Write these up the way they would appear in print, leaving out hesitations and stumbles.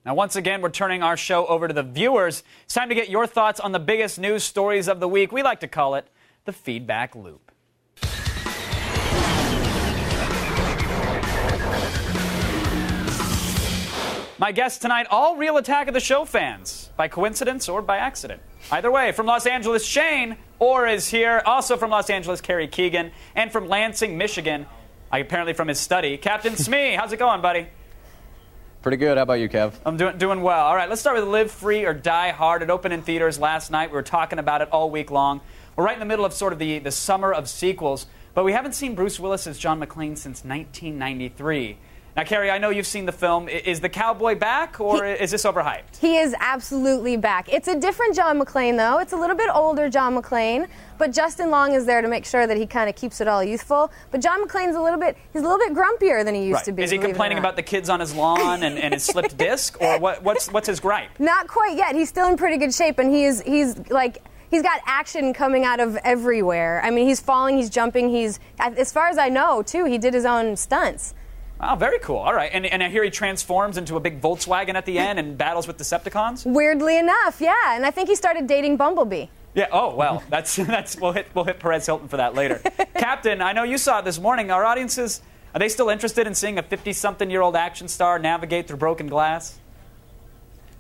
Now, once again, we're turning our show over to the viewers. It's time to get your thoughts on the biggest news stories of the week. We like to call it the feedback loop. My guests tonight, all real Attack of the Show fans, by coincidence or by accident. Either way, from Los Angeles, Shane Orr is here. Also from Los Angeles, Kerry Keegan. And from Lansing, Michigan, apparently from his study, Captain Smee. How's it going, buddy? Pretty good. How about you, Kev? I'm doing well. All right, let's start with Live Free or Die Hard. It opened in theaters last night. We were talking about it all week long. We're right in the middle of sort of the summer of sequels, but we haven't seen Bruce Willis as John McClane since 1993. Now, Kerry, I know you've seen the film. Is the cowboy back, or is this overhyped? He is absolutely back. It's a different John McClane, though. It's a little bit older John McClane, but Justin Long is there to make sure that he kind of keeps it all youthful. But John McClane's a little bit grumpier than he used to be. Is he complaining about the kids on his lawn and his slipped disc, or what's his gripe? Not quite yet. He's still in pretty good shape, and he's got action coming out of everywhere. I mean, he's falling, he's jumping, as far as I know, too, he did his own stunts. Oh, very cool. All right. And I hear he transforms into a big Volkswagen at the end and battles with Decepticons? Weirdly enough, yeah. And I think he started dating Bumblebee. Yeah. Oh, well, that's we'll hit Perez Hilton for that later. Captain, I know you saw it this morning. Our audiences, are they still interested in seeing a 50-something-year-old action star navigate through broken glass?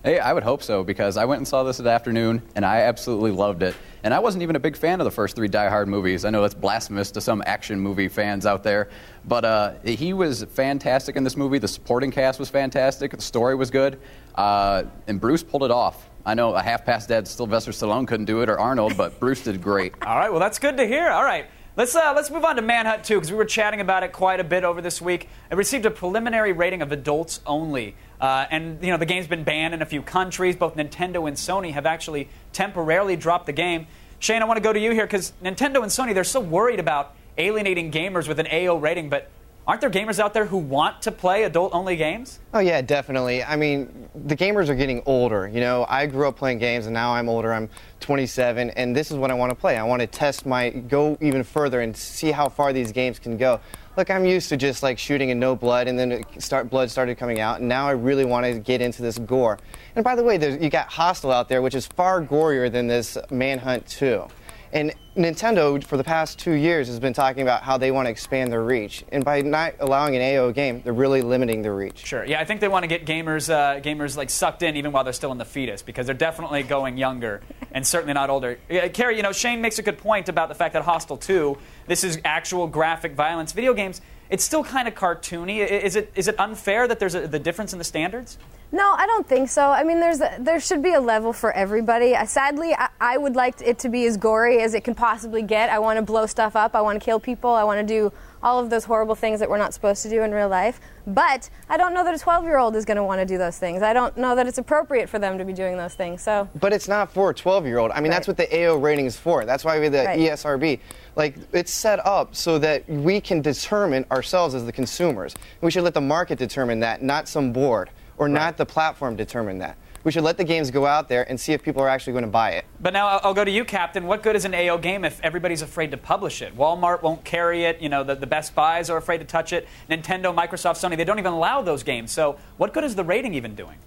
Hey, I would hope so, because I went and saw this this afternoon, and I absolutely loved it. And I wasn't even a big fan of the first three Die Hard movies. I know that's blasphemous to some action movie fans out there. But he was fantastic in this movie. The supporting cast was fantastic. The story was good. And Bruce pulled it off. I know a half-past dead Sylvester Stallone couldn't do it, or Arnold, but Bruce did great. All right, well, that's good to hear. All right. Let's move on to Manhunt 2, because we were chatting about it quite a bit over this week. It received a preliminary rating of adults only. And the game's been banned in a few countries. Both Nintendo and Sony have actually temporarily dropped the game. Shane, I want to go to you here, because Nintendo and Sony, they're so worried about alienating gamers with an AO rating, but aren't there gamers out there who want to play adult-only games? Oh, yeah, definitely. I mean, the gamers are getting older. You know, I grew up playing games, and now I'm older. I'm 27, and this is what I want to play. I want to go even further and see how far these games can go. Look, I'm used to just like shooting and no blood, and then blood started coming out, and now I really want to get into this gore. And by the way, you got Hostile out there, which is far gorier than this Manhunt 2. And Nintendo, for the past 2 years, has been talking about how they want to expand their reach. And by not allowing an AO game, they're really limiting their reach. Sure. Yeah, I think they want to get gamers like sucked in even while they're still in the fetus, because they're definitely going younger and certainly not older. Kerry, Shane makes a good point about the fact that Hostile 2, this is actual graphic violence. Video games, it's still kind of cartoony. Is it unfair that there's the difference in the standards? No, I don't think so. I mean, there should be a level for everybody. Sadly, I would like it to be as gory as it can possibly get. I want to blow stuff up. I want to kill people. I want to do all of those horrible things that we're not supposed to do in real life. But I don't know that a 12-year-old is going to want to do those things. I don't know that it's appropriate for them to be doing those things. So. But it's not for a 12-year-old. I mean, That's what the AO rating is for. That's why we have the ESRB. Like, it's set up so that we can determine ourselves as the consumers. We should let the market determine that, not some board. Or not the platform determine that. We should let the games go out there and see if people are actually going to buy it. But now I'll go to you, Captain. What good is an AO game if everybody's afraid to publish it? Walmart won't carry it. The Best Buys are afraid to touch it. Nintendo, Microsoft, Sony, they don't even allow those games. So what good is the rating even doing?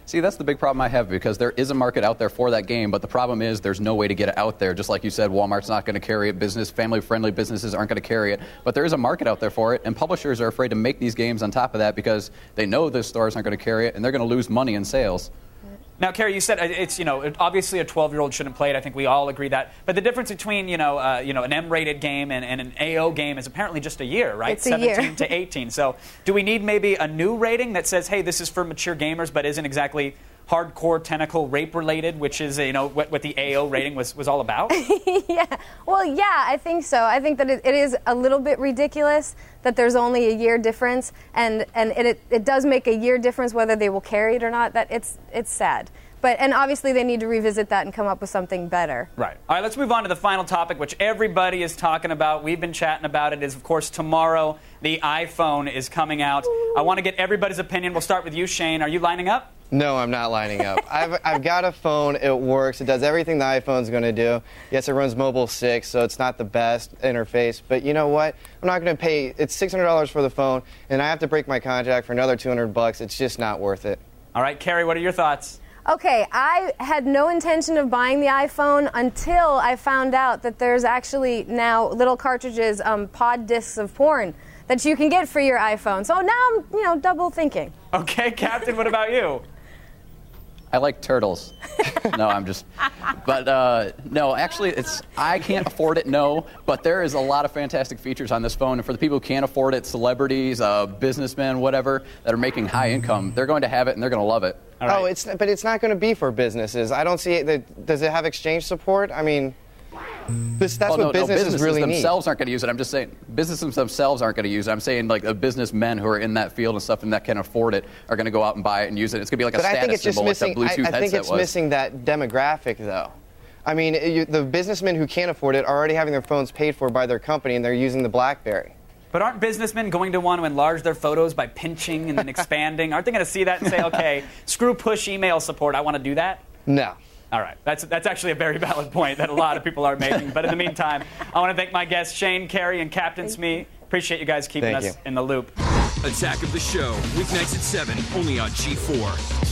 See, that's the big problem I have, because there is a market out there for that game, but the problem is there's no way to get it out there. Just like you said, Walmart's not going to carry it. Family-friendly businesses aren't going to carry it. But there is a market out there for it, and publishers are afraid to make these games on top of that because they know the stores aren't going to carry it, and they're going to lose money in sales. Now, Kerry, you said it's obviously a 12-year-old shouldn't play it. I think we all agree that. But the difference between an M-rated game and an AO game is apparently just a year, right? It's a year. 17 to 18. So, do we need maybe a new rating that says, hey, this is for mature gamers, but isn't exactly hardcore tentacle rape related, which is what the AO rating was all about? Yeah. Well, yeah, I think so. I think that it is a little bit ridiculous that there's only a year difference, and it does make a year difference whether they will carry it or not. That it's sad. And obviously they need to revisit that and come up with something better. Right. All right, let's move on to the final topic, which everybody is talking about. We've been chatting about it. Is, of course, tomorrow the iPhone is coming out. I want to get everybody's opinion. We'll start with you, Shane. Are you lining up? No, I'm not lining up. I've got a phone. It works. It does everything the iPhone's going to do. Yes, it runs Mobile 6, so it's not the best interface. But you know what? I'm not going to pay. It's $600 for the phone, and I have to break my contract for another $200. It's just not worth it. All right, Carrie, what are your thoughts? Okay, I had no intention of buying the iPhone until I found out that there's actually now little cartridges, pod discs of porn that you can get for your iPhone. So now I'm, double thinking. Okay, Captain, what about you? I like turtles. No, I'm just. But no, actually, I can't afford it. No, but there is a lot of fantastic features on this phone, and for the people who can't afford it, celebrities, businessmen, whatever, that are making high income, they're going to have it and they're going to love it. All right. But it's not going to be for businesses. I don't see it. Does it have exchange support? I mean, that's what businesses really need. Themselves aren't going to use it. I'm just saying businesses themselves aren't going to use it. I'm saying like the businessmen who are in that field and stuff and that can afford it are going to go out and buy it and use it. It's going to be like a status symbol, like that Bluetooth headset was. I think it's missing that demographic, though. I mean, the businessmen who can't afford it are already having their phones paid for by their company, and they're using the BlackBerry. But aren't businessmen going to want to enlarge their photos by pinching and then expanding? Aren't they going to see that and say, okay, screw push email support, I want to do that? No. All right. That's actually a very valid point that a lot of people are making. But in the meantime, I want to thank my guests, Shane, Carrie, and Captain Smee. Appreciate you guys keeping us in the loop. Attack of the Show, weeknights at 7, only on G4.